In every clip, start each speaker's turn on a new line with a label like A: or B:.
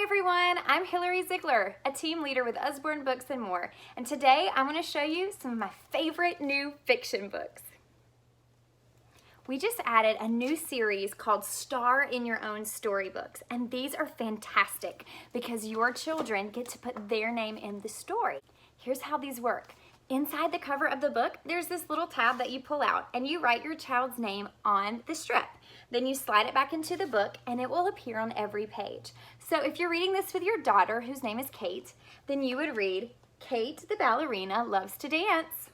A: Hi everyone, I'm Hillary Ziegler, a team leader with Usborne Books and More, and today I'm going to show you some of my favorite new fiction books. We just added a new series called Star in Your Own Storybooks, and these are fantastic because your children get to put their name in the story. Here's how these work. Inside the cover of the book, there's this little tab that you pull out and you write your child's name on the strip. Then you slide it back into the book and it will appear on every page. So if you're reading this with your daughter, whose name is Kate, then you would read, Kate the ballerina loves to dance.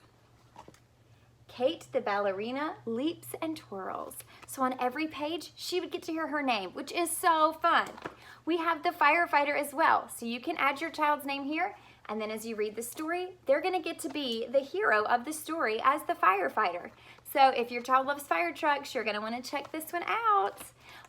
A: Kate the ballerina leaps and twirls. So on every page, she would get to hear her name, which is so fun. We have the firefighter as well, so you can add your child's name here, and then as you read the story, they're gonna get to be the hero of the story as the firefighter. So if your child loves fire trucks, you're gonna wanna check this one out.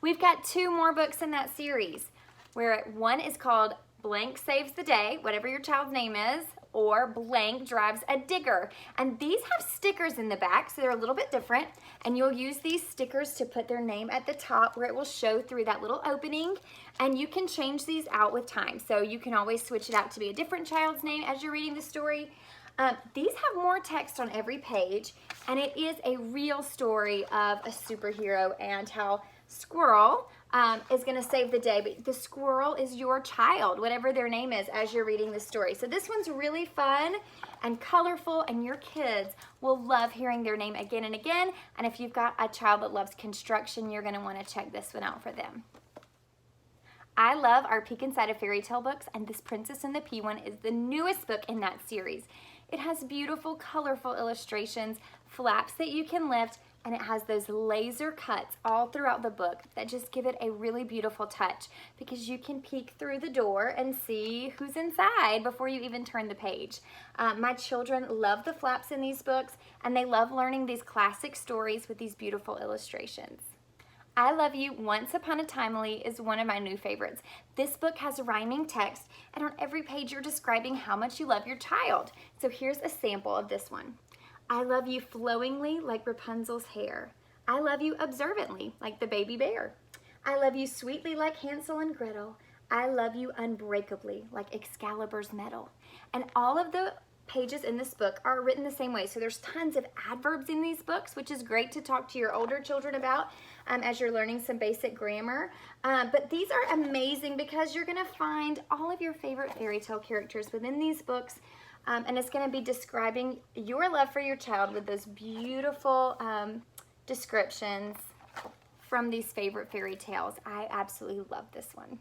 A: We've got 2 more books in that series, where one is called Blank Saves the Day, whatever your child's name is, or Blank Drives a Digger. And these have stickers in the back, so they're a little bit different. And you'll use these stickers to put their name at the top where it will show through that little opening. And you can change these out with time. So you can always switch it out to be a different child's name as you're reading the story. These have more text on every page, and it is a real story of a superhero and how Squirrel is going to save the day, but the squirrel is your child, whatever their name is, as you're reading the story. So this one's really fun and colorful, and your kids will love hearing their name again and again. And if you've got a child that loves construction, you're going to want to check this one out for them. I love our Peek Inside a Fairy Tale books, and this Princess and the Pea one is the newest book in that series. It has beautiful, colorful illustrations, flaps that you can lift, and it has those laser cuts all throughout the book that just give it a really beautiful touch because you can peek through the door and see who's inside before you even turn the page. My children love the flaps in these books, and they love learning these classic stories with these beautiful illustrations. I Love You, Once Upon a Timely is one of my new favorites. This book has rhyming text, and on every page you're describing how much you love your child. So here's a sample of this one. I love you flowingly like Rapunzel's hair. I love you observantly like the baby bear. I love you sweetly like Hansel and Gretel. I love you unbreakably like Excalibur's metal. And all of the pages in this book are written the same way. So there's tons of adverbs in these books, which is great to talk to your older children about as you're learning some basic grammar. But these are amazing because you're gonna find all of your favorite fairy tale characters within these books. And it's gonna be describing your love for your child with those beautiful descriptions from these favorite fairy tales. I absolutely love this one.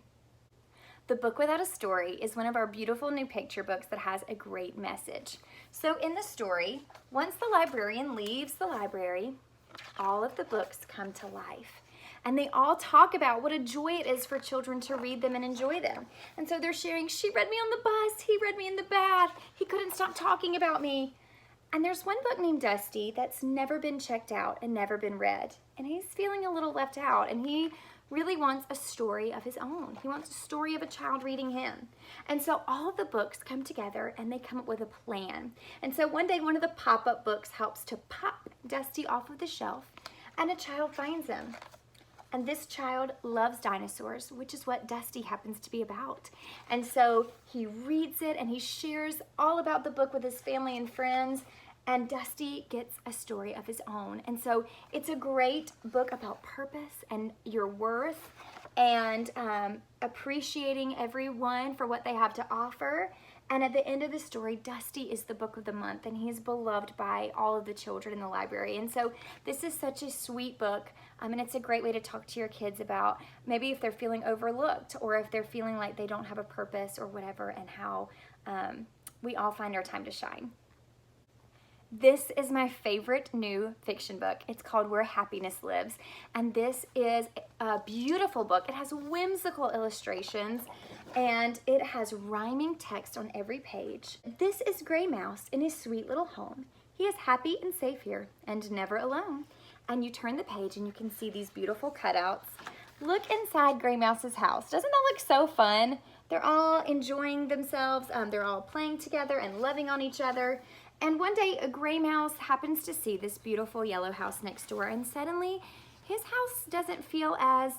A: The Book Without a Story is one of our beautiful new picture books that has a great message. So in the story, once the librarian leaves the library, all of the books come to life. And they all talk about what a joy it is for children to read them and enjoy them. And so they're sharing, she read me on the bus, he read me in the bath, he couldn't stop talking about me. And there's one book named Dusty that's never been checked out and never been read. And he's feeling a little left out, and he really wants a story of his own. He wants a story of a child reading him. And so all of the books come together and they come up with a plan. And so one day, one of the pop-up books helps to pop Dusty off of the shelf, and a child finds him. And this child loves dinosaurs, which is what Dusty happens to be about. And so he reads it and he shares all about the book with his family and friends, and Dusty gets a story of his own. And so it's a great book about purpose and your worth and appreciating everyone for what they have to offer. And at the end of the story, Dusty is the book of the month, and he is beloved by all of the children in the library. And so this is such a sweet book, and it's a great way to talk to your kids about maybe if they're feeling overlooked or if they're feeling like they don't have a purpose or whatever, and how we all find our time to shine. This is my favorite new fiction book. It's called Where Happiness Lives, and this is a beautiful book. It has whimsical illustrations, and it has rhyming text on every page. This is Gray Mouse in his sweet little home. He is happy and safe here and never alone. And you turn the page and you can see these beautiful cutouts. Look inside Gray Mouse's house. Doesn't that look so fun? They're all enjoying themselves. They're all playing together and loving on each other. And one day a gray mouse happens to see this beautiful yellow house next door, and suddenly his house doesn't feel as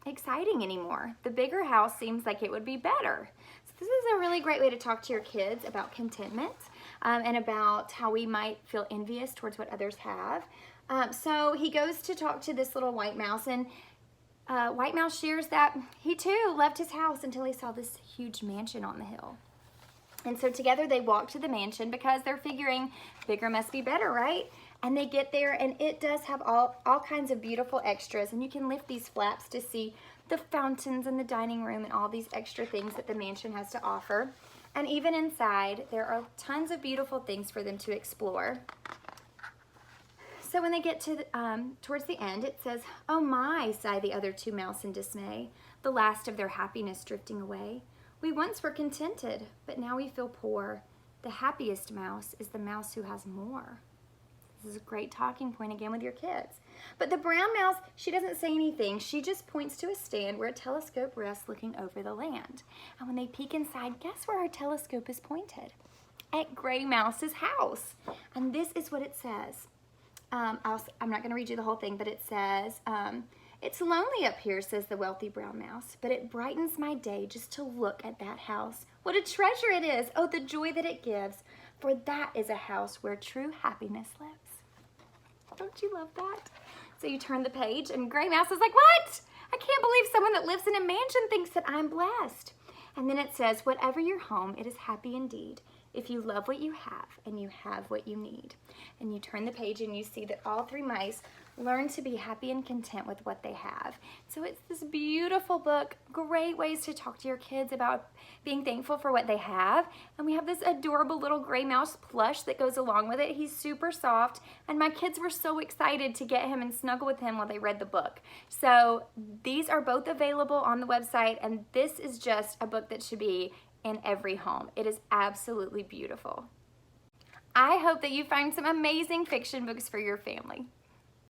A: exciting anymore. The bigger house seems like it would be better. So this is a really great way to talk to your kids about contentment and about how we might feel envious towards what others have. So he goes to talk to this little white mouse, and White Mouse shares that he too left his house until he saw this huge mansion on the hill. And so together they walk to the mansion because they're figuring bigger must be better, right? And they get there, and it does have all kinds of beautiful extras, and you can lift these flaps to see the fountains and the dining room and all these extra things that the mansion has to offer. And even inside, there are tons of beautiful things for them to explore. So when they get to towards the end, it says, "Oh my," sigh the other two mouse in dismay, the last of their happiness drifting away. "We once were contented, but now we feel poor. The happiest mouse is the mouse who has more." This is a great talking point again with your kids. But the brown mouse, she doesn't say anything. She just points to a stand where a telescope rests looking over the land. And when they peek inside, guess where our telescope is pointed? At Gray Mouse's house. And this is what it says. I'm not going to read you the whole thing, but it says, "It's lonely up here," says the wealthy brown mouse, "but it brightens my day just to look at that house. What a treasure it is! Oh, the joy that it gives, for that is a house where true happiness lives." Don't you love that? So you turn the page, and Gray Mouse is like, "What? I can't believe someone that lives in a mansion thinks that I'm blessed." And then it says, "Whatever your home, it is happy indeed, if you love what you have and you have what you need." And you turn the page and you see that all three mice learn to be happy and content with what they have. So it's this beautiful book, great ways to talk to your kids about being thankful for what they have. And we have this adorable little Gray Mouse plush that goes along with it. He's super soft, and my kids were so excited to get him and snuggle with him while they read the book. So these are both available on the website, and this is just a book that should be in every home. It is absolutely beautiful. I hope that you find some amazing fiction books for your family.